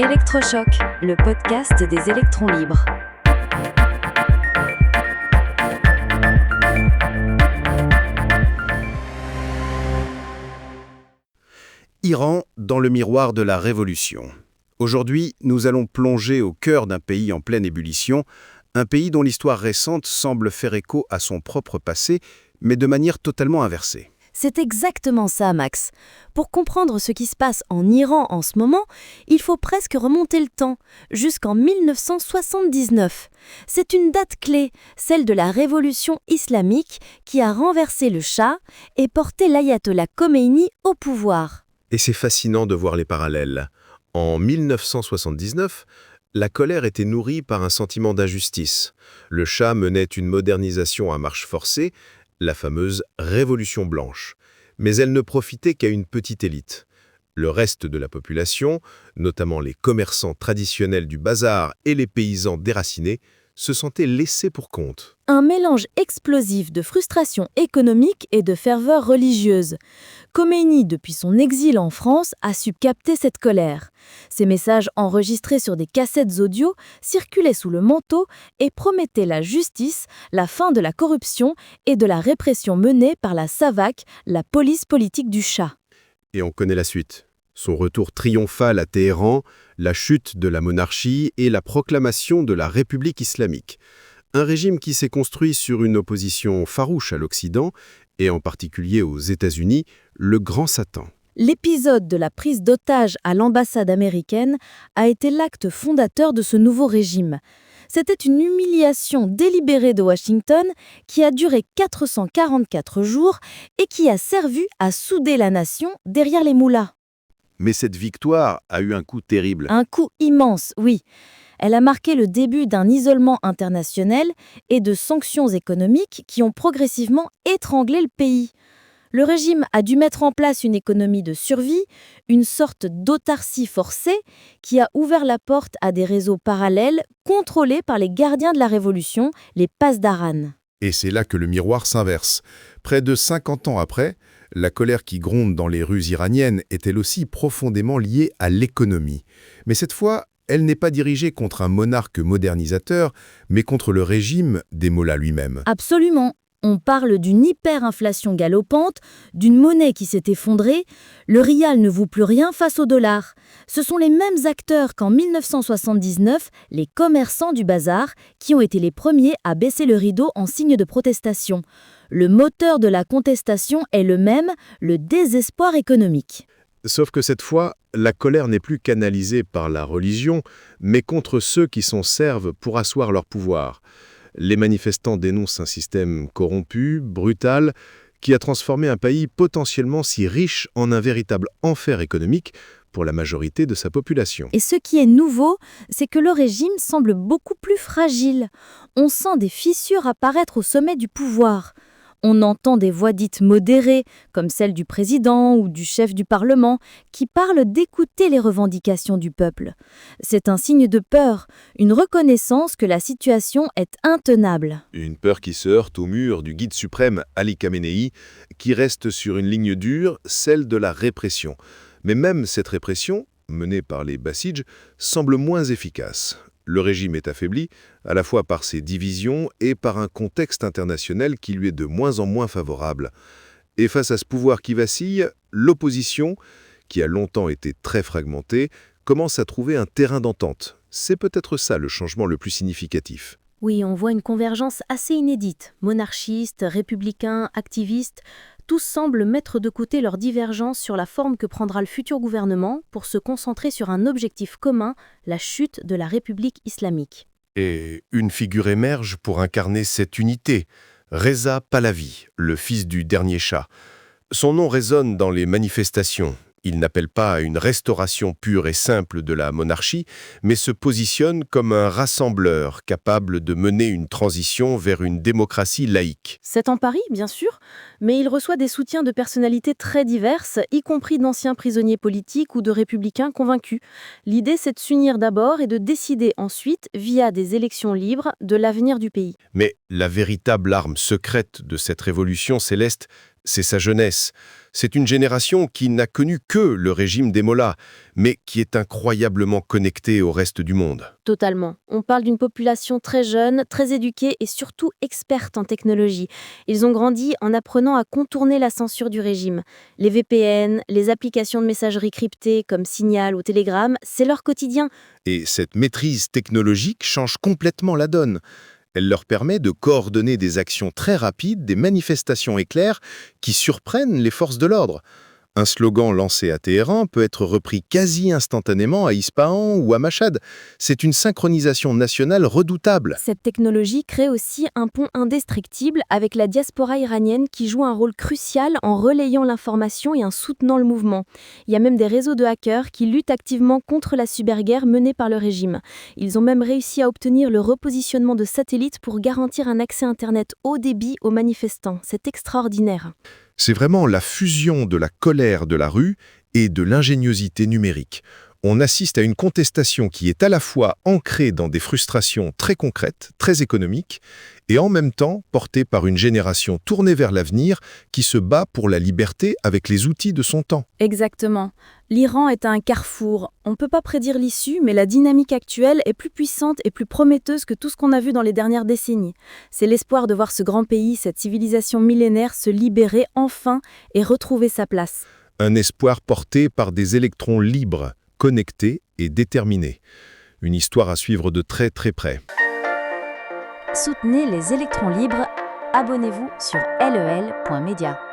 Électrochoc, le podcast des électrons libres. Iran dans le miroir de la révolution. Aujourd'hui, nous allons plonger au cœur d'un pays en pleine ébullition, un pays dont l'histoire récente semble faire écho à son propre passé, mais de manière totalement inversée. C'est exactement ça, Max. Pour comprendre ce qui se passe en Iran en ce moment, il faut presque remonter le temps, jusqu'en 1979. C'est une date clé, celle de la révolution islamique qui a renversé le Shah et porté l'ayatollah Khomeini au pouvoir. Et c'est fascinant de voir les parallèles. En 1979, la colère était nourrie par un sentiment d'injustice. Le Shah menait une modernisation à marche forcée, la fameuse Révolution blanche. Mais elle ne profitait qu'à une petite élite. Le reste de la population, notamment les commerçants traditionnels du bazar et les paysans déracinés, se sentaient laissés pour compte. Un mélange explosif de frustration économique et de ferveur religieuse. Khomeini, depuis son exil en France, a su capter cette colère. Ses messages enregistrés sur des cassettes audio circulaient sous le manteau et promettaient la justice, la fin de la corruption et de la répression menée par la SAVAK, la police politique du Shah. Et on connaît la suite. Son retour triomphal à Téhéran, la chute de la monarchie et la proclamation de la République islamique. Un régime qui s'est construit sur une opposition farouche à l'Occident, et en particulier aux États-Unis, le grand Satan. L'épisode de la prise d'otage à l'ambassade américaine a été l'acte fondateur de ce nouveau régime. C'était une humiliation délibérée de Washington qui a duré 444 jours et qui a servi à souder la nation derrière les moullas. Mais cette victoire a eu un coup terrible. Un coup immense, oui. Elle a marqué le début d'un isolement international et de sanctions économiques qui ont progressivement étranglé le pays. Le régime a dû mettre en place une économie de survie, une sorte d'autarcie forcée qui a ouvert la porte à des réseaux parallèles contrôlés par les gardiens de la Révolution, les Pasdaran. Et c'est là que le miroir s'inverse. Près de 50 ans après, la colère qui gronde dans les rues iraniennes est elle aussi profondément liée à l'économie. Mais cette fois, elle n'est pas dirigée contre un monarque modernisateur, mais contre le régime des mollahs lui-même. Absolument. On parle d'une hyperinflation galopante, d'une monnaie qui s'est effondrée. Le rial ne vaut plus rien face au dollar. Ce sont les mêmes acteurs qu'en 1979, les commerçants du bazar, qui ont été les premiers à baisser le rideau en signe de protestation. Le moteur de la contestation est le même, le désespoir économique. Sauf que cette fois, la colère n'est plus canalisée par la religion, mais contre ceux qui s'en servent pour asseoir leur pouvoir. Les manifestants dénoncent un système corrompu, brutal, qui a transformé un pays potentiellement si riche en un véritable enfer économique pour la majorité de sa population. Et ce qui est nouveau, c'est que le régime semble beaucoup plus fragile. On sent des fissures apparaître au sommet du pouvoir. On entend des voix dites modérées, comme celle du président ou du chef du Parlement, qui parlent d'écouter les revendications du peuple. C'est un signe de peur, une reconnaissance que la situation est intenable. Une peur qui se heurte au mur du guide suprême Ali Khamenei, qui reste sur une ligne dure, celle de la répression. Mais même cette répression, menée par les Bassidj, semble moins efficace. Le régime est affaibli, à la fois par ses divisions et par un contexte international qui lui est de moins en moins favorable. Et face à ce pouvoir qui vacille, l'opposition, qui a longtemps été très fragmentée, commence à trouver un terrain d'entente. C'est peut-être ça le changement le plus significatif. Oui, on voit une convergence assez inédite. Monarchistes, républicains, activistes, tous semblent mettre de côté leurs divergences sur la forme que prendra le futur gouvernement pour se concentrer sur un objectif commun, la chute de la République islamique. Et une figure émerge pour incarner cette unité, Reza Pahlavi, le fils du dernier Shah. Son nom résonne dans les manifestations. Il n'appelle pas à une restauration pure et simple de la monarchie, mais se positionne comme un rassembleur capable de mener une transition vers une démocratie laïque. C'est en Paris, bien sûr, mais il reçoit des soutiens de personnalités très diverses, y compris d'anciens prisonniers politiques ou de républicains convaincus. L'idée, c'est de s'unir d'abord et de décider ensuite, via des élections libres, de l'avenir du pays. Mais la véritable arme secrète de cette révolution céleste, c'est sa jeunesse. C'est une génération qui n'a connu que le régime des Mollahs, mais qui est incroyablement connectée au reste du monde. Totalement. On parle d'une population très jeune, très éduquée et surtout experte en technologie. Ils ont grandi en apprenant à contourner la censure du régime. Les VPN, les applications de messagerie cryptées comme Signal ou Telegram, c'est leur quotidien. Et cette maîtrise technologique change complètement la donne. Elle leur permet de coordonner des actions très rapides, des manifestations éclairs qui surprennent les forces de l'ordre. Un slogan lancé à Téhéran peut être repris quasi instantanément à Ispahan ou à Machhad. C'est une synchronisation nationale redoutable. Cette technologie crée aussi un pont indestructible avec la diaspora iranienne qui joue un rôle crucial en relayant l'information et en soutenant le mouvement. Il y a même des réseaux de hackers qui luttent activement contre la cyberguerre menée par le régime. Ils ont même réussi à obtenir le repositionnement de satellites pour garantir un accès Internet haut débit aux manifestants. C'est extraordinaire. C'est vraiment la fusion de la colère de la rue et de l'ingéniosité numérique. On assiste à une contestation qui est à la fois ancrée dans des frustrations très concrètes, très économiques, et en même temps portée par une génération tournée vers l'avenir qui se bat pour la liberté avec les outils de son temps. Exactement. L'Iran est à un carrefour. On ne peut pas prédire l'issue, mais la dynamique actuelle est plus puissante et plus prometteuse que tout ce qu'on a vu dans les dernières décennies. C'est l'espoir de voir ce grand pays, cette civilisation millénaire se libérer enfin et retrouver sa place. Un espoir porté par des électrons libres, connectés et déterminés. Une histoire à suivre de très très près. Soutenez les électrons libres. Abonnez-vous sur lel.media.